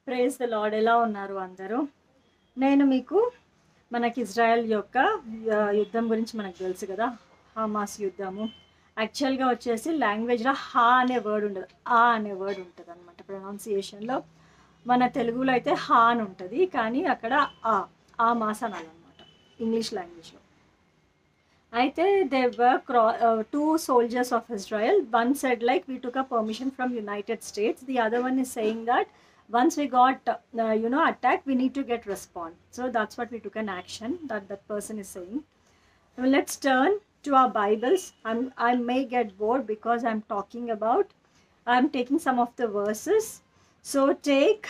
Praise the lord. ఎలా ఉన్నారు అందరూ? నేను మీకు మనకి ఇజ్రాయెల్ యొక్క యుద్ధం గురించి మనకు తెలుసు కదా, హమాస్ యుద్ధము. యాక్చువల్గా వచ్చేసి లాంగ్వేజ్లో హా అనే వర్డ్ ఉండదు, ఆ అనే వర్డ్ ఉంటుంది అనమాట. ప్రొనౌన్సియేషన్లో మన తెలుగులో అయితే హా అని ఉంటుంది, కానీ అక్కడ ఆ మాస్ అనాలన్నమాట ఇంగ్లీష్ లాంగ్వేజ్లో. అయితే they were two soldiers of Israel. One said like we took a permission from United states. The other one is saying that once we got attacked, we need to get response. So that's what we took an action, that person is saying. Now let's turn to our Bibles. I may get bored because I'm taking some of the verses. So take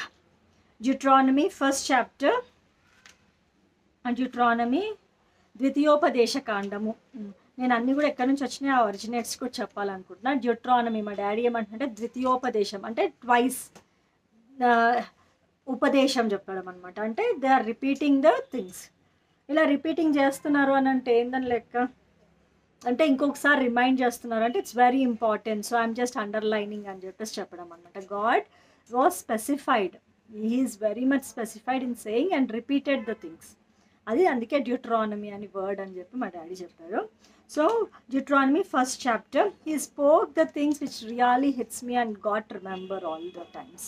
Deuteronomy first chapter, and Deuteronomy ద్వితీయోపదేశ కాండము. నేను అన్నీ కూడా ఎక్కడి నుంచి వచ్చినాయి ఆ originates కూడా చెప్పాలనుకుంటున్నా. డ్యూట్రానమీ, మా డాడీ ఏమంటుంటే ద్వితీయోపదేశం అంటే ట్వైస్ ఉపదేశం చెప్పడం అనమాట. అంటే they are repeating the things. ఇలా రిపీటింగ్ చేస్తున్నారు అని అంటే ఏందని లెక్క అంటే ఇంకొకసారి రిమైండ్ చేస్తున్నారు అంటే it's very important. So I'm just underlining అని చెప్పేసి చెప్పడం అనమాట. God was specified, he is very much specified in saying and repeated the things. అది అందుకే డ్యూట్రానమీ అని వర్డ్ అని చెప్పి మా డాడీ చెప్పారు. So Deuteronomy first chapter, he spoke the things which really hits me and got remember all the times.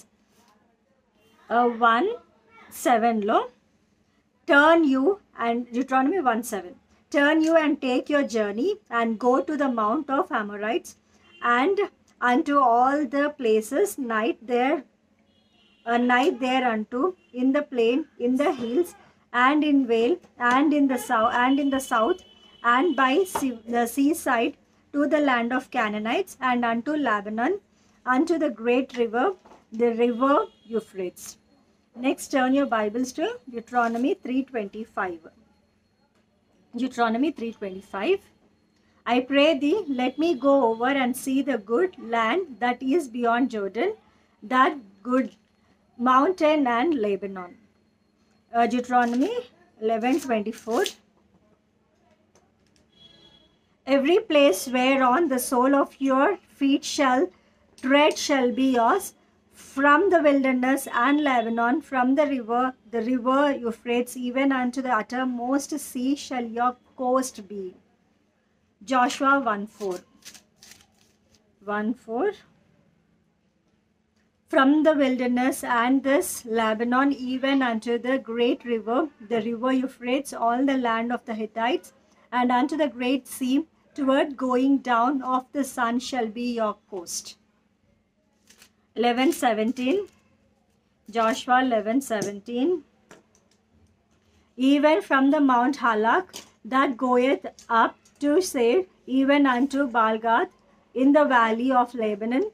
1:7లో turn you and Deuteronomy 1:7, turn you and take your journey and go to the mount of Amorites and unto all the places night thereunto, in the plain, in the hills, and in vale, and in the south, and by the seaside, to the land of Canaanites, and unto Lebanon, unto the great river, the river Euphrates. Next, turn your Bibles to Deuteronomy 3:25. Deuteronomy 3:25. I pray thee, let me go over and see the good land that is beyond Jordan, that good mountain and Lebanon. Deuteronomy 11:24. Every place whereon the sole of your feet shall tread shall be yours, from the wilderness and Lebanon, from the river Euphrates, even unto the uttermost sea shall your coast be. Joshua 1:4. From the wilderness and this Lebanon, even unto the great river, the river Euphrates, all the land of the Hittites, and unto the great sea, toward going down of the sun shall be your coast. 11:17. Joshua 11:17. Even from the Mount Halak that goeth up to Seir, even unto Baalgath in the valley of Lebanon,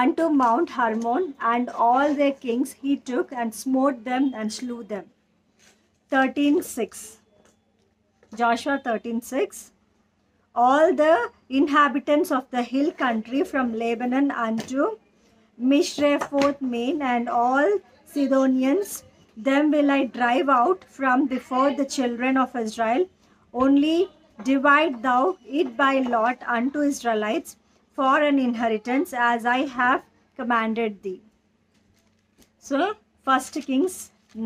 unto Mount Hermon, and all their kings he took and smote them and slew them. 13:6. Joshua 13:6. All the inhabitants of the hill country from Lebanon unto Mishrephoth-maim, and all Sidonians, them will I drive out from before the children of Israel. Only divide thou it by lot unto Israelites for an inheritance, as I have commanded thee. So 1 Kings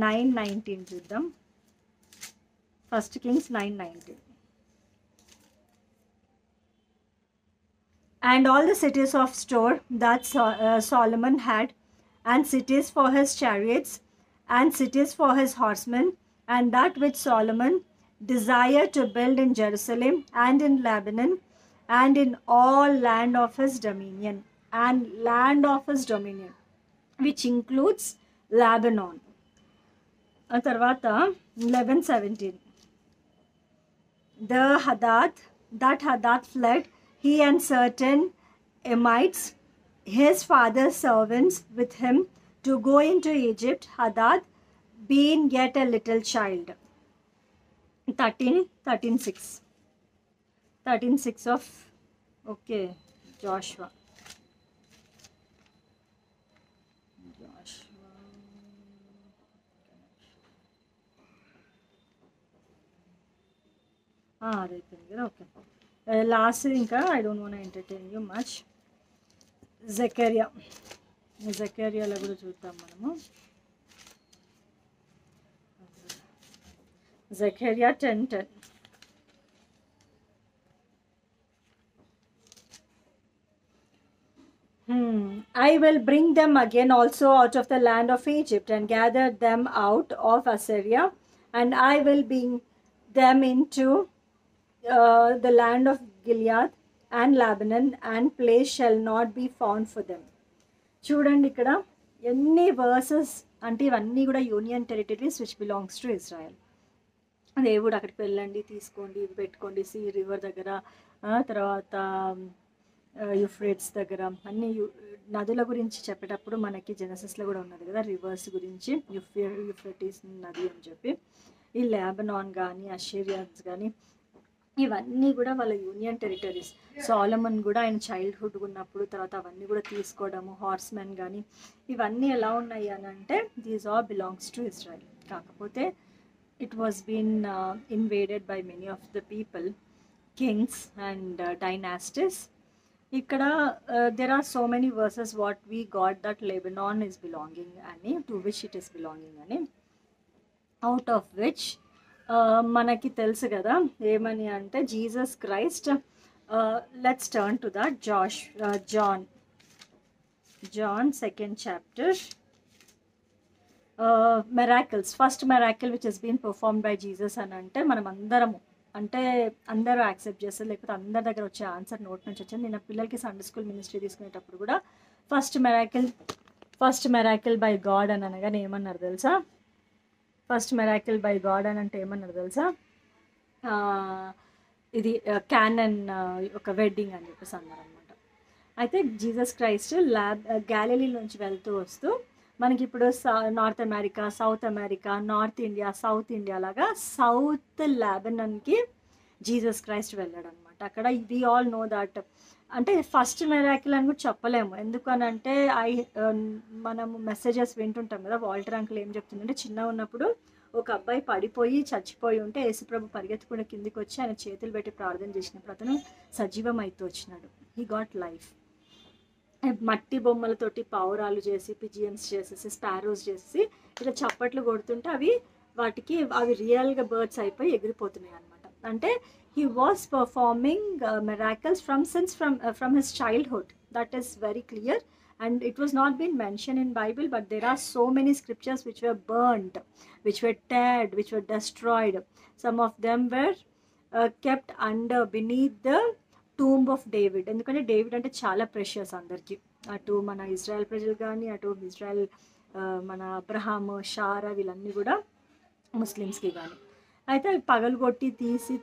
9:19 చూద్దాం. 1 Kings 9:19. And all the cities of store that Solomon had, and cities for his chariots, and cities for his horsemen, and that which Solomon desired to build in Jerusalem, and in Lebanon, and in all land of his dominion, which includes Lebanon. తర్వాత 11:17. That Hadad fled, he and certain Emites, his father's servants, with him, to go into Egypt, Hadad being yet a little child. 13:6 of Joshua. Okay. Last ఇంకా I don't want to entertain you much. Zechariah. జకర్యాలో కూడా చూద్దాం మనము. Zechariah 10:10. I will bring them again also out of the land of Egypt and gather them out of Assyria, and I will bring them into the land of Gilead and Lebanon, and place shall not be found for them. చూడండి ఇక్కడ ఎన్ని versus అంటే ఇవన్నీ కూడా union territories which belongs to Israel. దేవుడు అక్కడికి వెళ్ళండి, తీసుకోండి, ఇవి పెట్టుకోండి, సీ రివర్ దగ్గర, తర్వాత యూఫ్రేట్స్ దగ్గర అన్ని నదుల గురించి చెప్పేటప్పుడు మనకి జెనసిస్లో కూడా ఉన్నది కదా రివర్స్ గురించి, యూఫ్రేటిస్ నది అని చెప్పి. ఈ లెబనాన్ కానీ అషీరియన్స్ కానీ ఇవన్నీ కూడా వాళ్ళ యూనియన్ టెరిటరీస్. సోలమన్ కూడా ఆయన చైల్డ్హుడ్ ఉన్నప్పుడు తర్వాత అవన్నీ కూడా తీసుకోవడము, హార్స్మెన్ కానీ ఇవన్నీ ఎలా ఉన్నాయి అని అంటే these all belongs to Israel. కాకపోతే it was been invaded by many of the people, kings and dynasties. ఇక్కడ there are so many verses what we got that Lebanon is belonging అని, to which it is belonging అని. Out of which మనకి తెలుసు కదా ఏమని అంటే Jesus Christ. Let's turn to that John 2nd chapter. Miracles, first miracle which he's been performed by Jesus అని అంటే మనం అందరము అంటే అందరూ యాక్సెప్ట్ చేస్తారు, లేకపోతే అందరి దగ్గర వచ్చే ఆన్సర్ నోట్ నుంచి వచ్చింది. నేను పిల్లలకి సండే స్కూల్ మినిస్ట్రీ తీసుకునేటప్పుడు కూడా ఫస్ట్ మెరాకిల్ బై గాడ్ అని అనగానే ఏమన్నారు తెలుసా? ఫస్ట్ మెరాకిల్ బై గాడ్ అని అంటే ఏమన్నారు తెలుసా? ఇది క్యానన్ ఒక వెడ్డింగ్ అని చెప్పేసి అన్నారు అనమాట. అయితే జీసస్ క్రైస్ట్ గ్యాలిలీ నుంచి వెళ్తూ వస్తూ మనకి ఇప్పుడు north America, south America, north India, south India లాగా సౌత్ లెబనాన్కి జీసస్ క్రైస్ట్ వెళ్ళాడు అనమాట. అక్కడ వి ఆల్ నో దట్ అంటే ఫస్ట్ మెరాకిల్ అని కూడా చెప్పలేము. ఎందుకనంటే మనము మెసేజెస్ వింటుంటాం కదా, వాల్టర్ అంకుల్ ఏం చెప్తుందంటే చిన్న ఉన్నప్పుడు ఒక అబ్బాయి పడిపోయి చచ్చిపోయి ఉంటే యేసుప్రభు పరిగెత్తుకునే కిందికి వచ్చి ఆయన చేతులు పెట్టి ప్రార్థన చేసినప్పుడు అతను సజీవం అవుతూ వచ్చినాడు. He got life. మట్టి బొమ్మలతోటి పావురాలు చేసి, పిజియన్స్ చేసేసి, స్పారోస్ చేసి ఇట్లా చప్పట్లు కొడుతుంటే అవి రియల్గా బర్డ్స్ అయిపోయి ఎగిరిపోతున్నాయి అనమాట. అంటే he was performing miracles from his childhood. That is very clear, and it was not been mentioned in Bible, but there are so many scriptures which were burnt, which were teared, which were destroyed. Some of them were kept beneath the tomb of David. ఎందుకంటే David అంటే చాలా precious అందరికీ, అటు మన Israel ప్రజలు కానీ, అటు Israel మన అబ్రహాం, షారా వీళ్ళన్నీ కూడా ముస్లిమ్స్కి కానీ. అయితే అవి పగలగొట్టి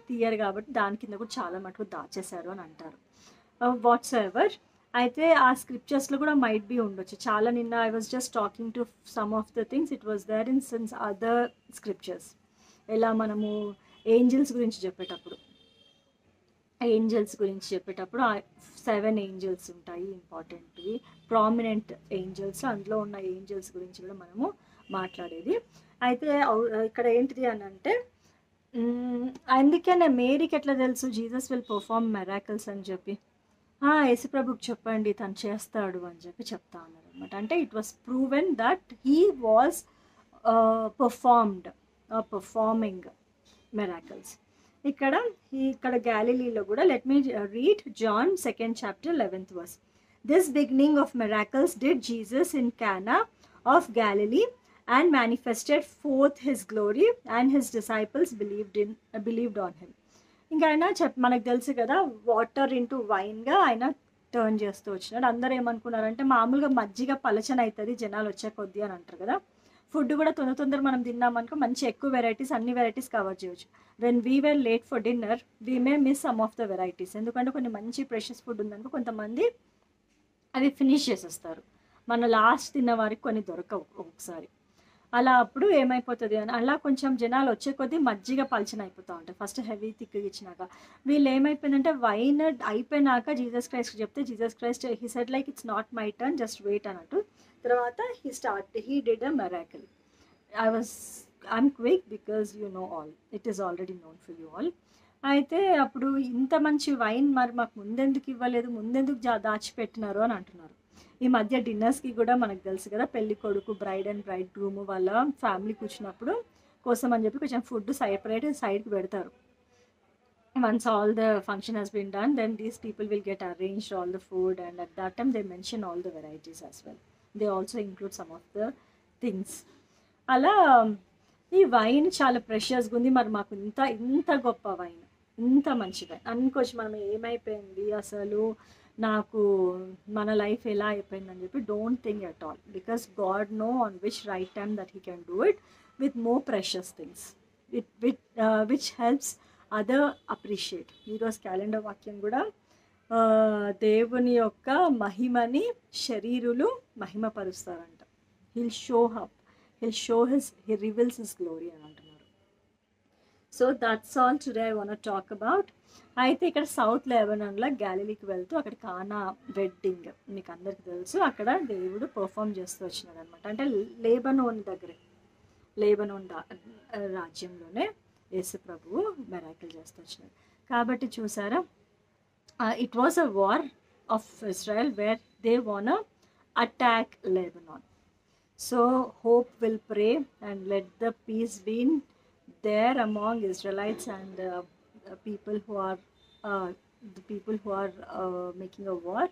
తీయరు కాబట్టి దాని కింద కూడా చాలా మటుకు దాచేశారు అని అంటారు. వాట్స్ ఎవర్, అయితే ఆ స్క్రిప్చర్స్లో కూడా మైట్ బీ ఉండొచ్చు చాలా. నిన్న I was just talking to some of the things, it was there in sons other scriptures. ఎలా మనము ఏంజల్స్ గురించి చెప్పేటప్పుడు 7 ఏంజల్స్ ఉంటాయి ఇంపార్టెంట్వి, ప్రామినెంట్ ఏంజల్స్. అందులో ఉన్న ఏంజల్స్ గురించి కూడా మనము మాట్లాడేది. అయితే ఇక్కడ ఏంటిది అని అంటే అందుకనే మేరీకి ఎట్లా తెలుసు జీసస్ విల్ పర్ఫార్మ్ మెరాకిల్స్ అని చెప్పి? యేసుప్రభుకి చెప్పండి తను చేస్తాడు అని చెప్పి చెప్తా ఉన్నారు అనమాట. అంటే it was proven that he was performing miracles. ఇక్కడ గ్యాలిలీలో కూడా let me read John 2nd chapter 11th verse. This beginning of miracles did Jesus in Cana of Galilee and manifested forth his glory, and his disciples believed on him. ఇంకా ఆయన మనకు తెలుసు కదా, water into వైన్గా ఆయన turn చేస్తూ వచ్చినాడు. అందరూ ఏమనుకున్నారంటే మామూలుగా మజ్జిగ పలచన అవుతుంది జనాలు వచ్చే కొద్దీ అని అంటారు కదా. ఫుడ్ కూడా తొందర మనం తిన్నామనుకో మంచి ఎక్కువ వెరైటీస్, అన్ని వెరైటీస్ కవర్ చేయవచ్చు. When we were late for dinner we may miss some of the varieties. ఎందుకంటే కొన్ని మంచి ప్రెషస్ ఫుడ్ ఉందనుకో కొంతమంది అవి ఫినిష్ చేసేస్తారు, మన లాస్ట్ తిన్న వారికి కొన్ని దొరకవు ఒకసారి. అలా అప్పుడు ఏమైపోతుంది అని అలా కొంచెం జనాలు వచ్చే కొద్దీ మజ్జిగ పలచన అయిపోతూ ఉంటాయి. ఫస్ట్ హెవీ థిక్ ఇచ్చినాక వీళ్ళు ఏమైపోయిందంటే వైన్ అయిపోయినాక జీసస్ క్రైస్ట్ చెప్తే Jesus Christ he said like it's not my turn, just wait అన్నట్టు. తర్వాత he did a miracle. I'm quick because you know all, it is already known for you all. అయితే అప్పుడు ఇంత మంచి wine మరి మాకు ముందెందుకు ఇవ్వలేదు, ముందెందుకు దాచిపెట్టినారు అని అంటున్నారు. ఈ మధ్య డిన్నర్స్కి కూడా మనకు తెలుసు కదా, పెళ్లి కొడుకు బ్రైడ్ అండ్ బ్రైడ్ గ్రూమ్ వాళ్ళ ఫ్యామిలీ కూర్చున్నప్పుడు కోసం అని చెప్పి కొంచెం ఫుడ్ సెపరేట్ సైడ్కి పెడతారు. Once all the function has been done, then these people will get arranged all the food, and at that time they mention all the varieties as well. They also include some of the things. అలా ఈ wine చాలా ప్రెషియస్గా ఉంది. మరి మాకు ఇంత గొప్ప wine, ఇంత మంచి వైన్ అనుకోవచ్చు మనం, ఏమైపోయింది అసలు నాకు, మన లైఫ్ ఎలా అయిపోయిందని చెప్పి don't think at all, because God know on which right time that he can do it with more precious things, which helps other appreciate. ఈరోజు క్యాలెండర్ వాక్యం కూడా దేవుని యొక్క మహిమని శరీరులు మహిమపరుస్తారంట. హిల్ రివీల్స్ హిస్ గ్లోరీ అని అంటున్నారు. So that's all today I want talk about. అయితే ఇక్కడ సౌత్ లెబనాన్లో గ్యాలిలీకి వెళ్తూ అక్కడ కానా వెడ్డింగ్ మీకు అందరికీ తెలుసు, అక్కడ దేవుడు పర్ఫామ్ చేస్తూ వచ్చినాడు అనమాట. అంటే లేబనోన్ దగ్గరే, లేబనోన్ రాజ్యంలోనే యేసు ప్రభువు మెరాకిల్ చేస్తూ వచ్చినాడు. కాబట్టి చూసారా, it was a war of Israel where they want attack Lebanon. So hope will pray and let the peace been there among Israelites and people who are making a war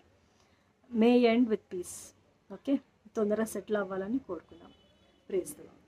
may end with peace. Okay, తొందరగా settle అవ్వాలని కోరుకున్నాం. Praise the lord.